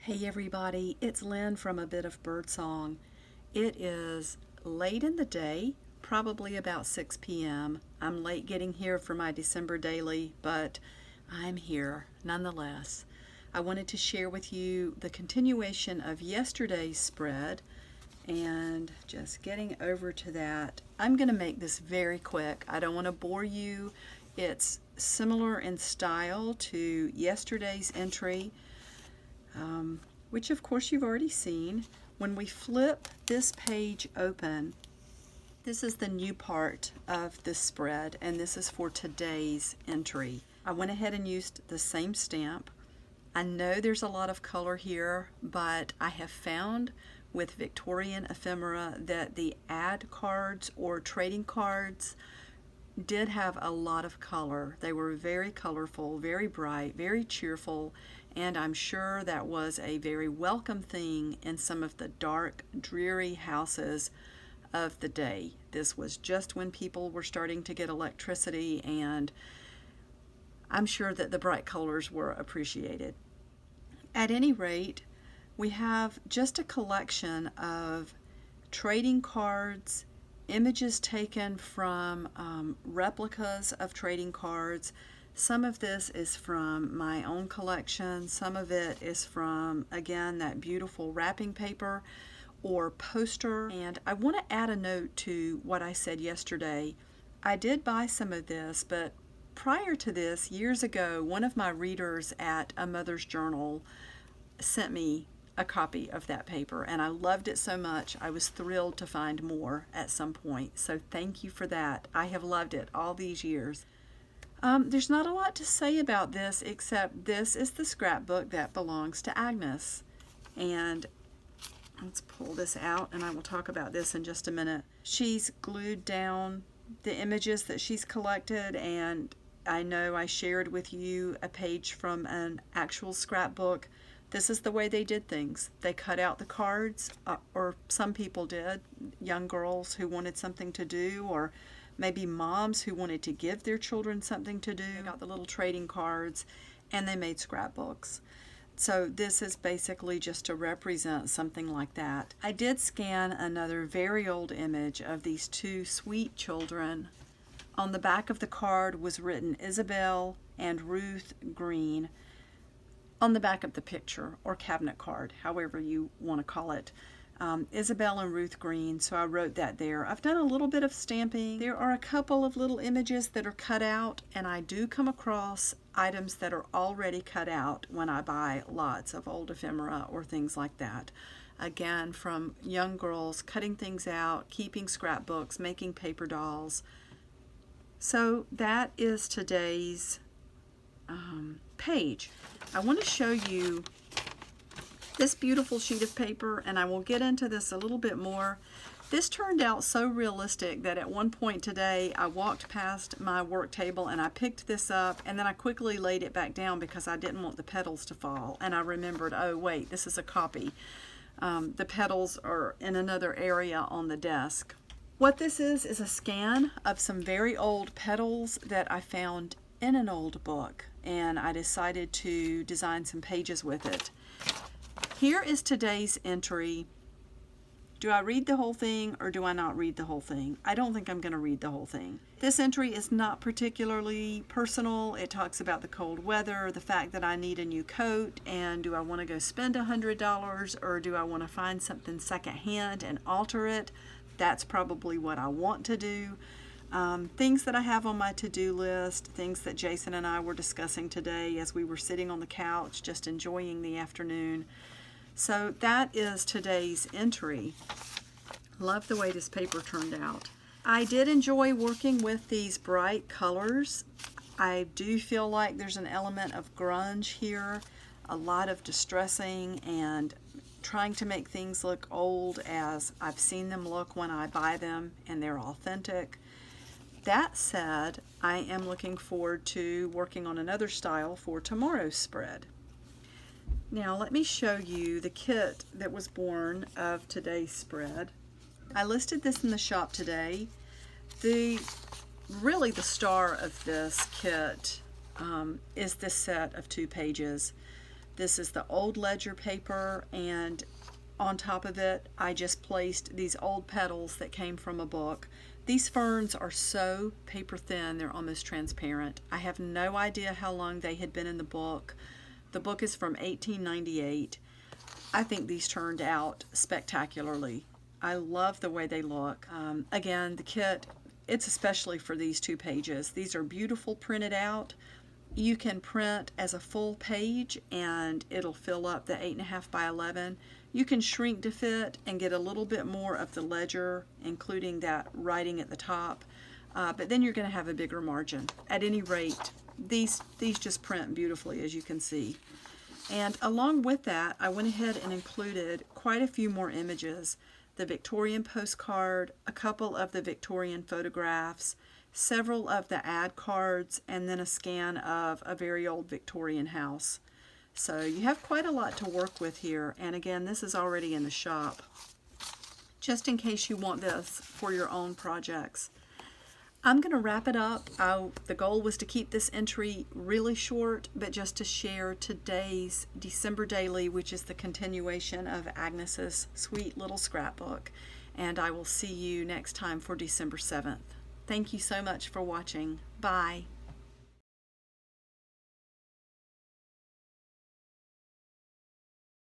Hey everybody, it's Lynn from A Bit of Birdsong. It is late in the day, probably about 6 p.m. I'm late getting here for my December daily, but I'm here nonetheless. I wanted to share with you the continuation of yesterday's spread, and just getting over to that. I'm going to make this very quick. I don't want to bore you. It's similar in style to yesterday's entry. Which of course you've already seen. When we flip this page open, this is the new part of the spread, and this is for today's entry. I went ahead and used the same stamp. I know there's a lot of color here, but I have found with Victorian ephemera that the ad cards or trading cards did have a lot of color. They were very colorful, very bright, very cheerful, and I'm sure that was a very welcome thing in some of the dark, dreary houses of the day. This was just when people were starting to get electricity, and I'm sure that the bright colors were appreciated. At any rate, we have just a collection of trading cards, images taken from replicas of trading cards. Some of this is from my own collection. Some of it is from, again, that beautiful wrapping paper or poster. And I want to add a note to what I said yesterday. I did buy some of this, but prior to this, years ago, one of my readers at A Mother's Journal sent me a copy of that paper, and I loved it so much I was thrilled to find more at some point. So thank you for that. I have loved it all these years. There's not a lot to say about this except this is the scrapbook that belongs to Agnes. And let's pull this out and I will talk about this in just a minute. She's glued down the images that she's collected, and I know I shared with you a page from an actual scrapbook. This is the way they did things. They cut out the cards, or some people did, young girls who wanted something to do, or maybe moms who wanted to give their children something to do. They got the little trading cards and they made scrapbooks. So this is basically just to represent something like that. I did scan another very old image of these two sweet children. On the back of the card was written Isabel and Ruth Green. On the back of the picture or cabinet card, however you want to call it. Isabel and Ruth Green, so I wrote that there. I've done a little bit of stamping. There are a couple of little images that are cut out, and I do come across items that are already cut out when I buy lots of old ephemera or things like that. Again, from young girls cutting things out, keeping scrapbooks, making paper dolls. So that is today's page. I want to show you this beautiful sheet of paper, and I will get into this a little bit more. This turned out so realistic that at one point today I walked past my work table and I picked this up, and then I quickly laid it back down because I didn't want the petals to fall, and I remembered, oh wait, this is a copy. The petals are in another area on the desk. What this is a scan of some very old petals that I found in an old book, and I decided to design some pages with it. Here is today's entry. Do I read the whole thing or do I not read the whole thing? I don't think I'm going to read the whole thing. This entry is not particularly personal. It talks about the cold weather, the fact that I need a new coat, and do I want to go spend $100 or do I want to find something secondhand and alter it? That's probably what I want to do. Things that I have on my to-do list, things that Jason and I were discussing today as we were sitting on the couch just enjoying the afternoon. So that is today's entry. Love the way this paper turned out. I did enjoy working with these bright colors. I do feel like there's an element of grunge here, a lot of distressing and trying to make things look old as I've seen them look when I buy them, and they're authentic. That said, I am looking forward to working on another style for tomorrow's spread. Now let me show you the kit that was born of today's spread. I listed this in the shop today. Really the star of this kit is this set of 2 pages. This is the old ledger paper, and on top of it I just placed these old petals that came from a book. These ferns are so paper thin, they're almost transparent. I have no idea how long they had been in the book. The book is from 1898. I think these turned out spectacularly. I love the way they look. Again, the kit, it's especially for these 2 pages. These are beautiful printed out. You can print as a full page and it'll fill up the 8.5 by 11. You can shrink to fit and get a little bit more of the ledger, including that writing at the top, but then you're going to have a bigger margin. At any rate, these just print beautifully, as you can see. And along with that, I went ahead and included quite a few more images. The Victorian postcard, a couple of the Victorian photographs, several of the ad cards, and then a scan of a very old Victorian house. So you have quite a lot to work with here, and again, this is already in the shop, just in case you want this for your own projects. I'm going to wrap it up. The goal was to keep this entry really short, but just to share today's December Daily, which is the continuation of Agnes's sweet little scrapbook. And I will see you next time for December 7th. Thank you so much for watching. Bye.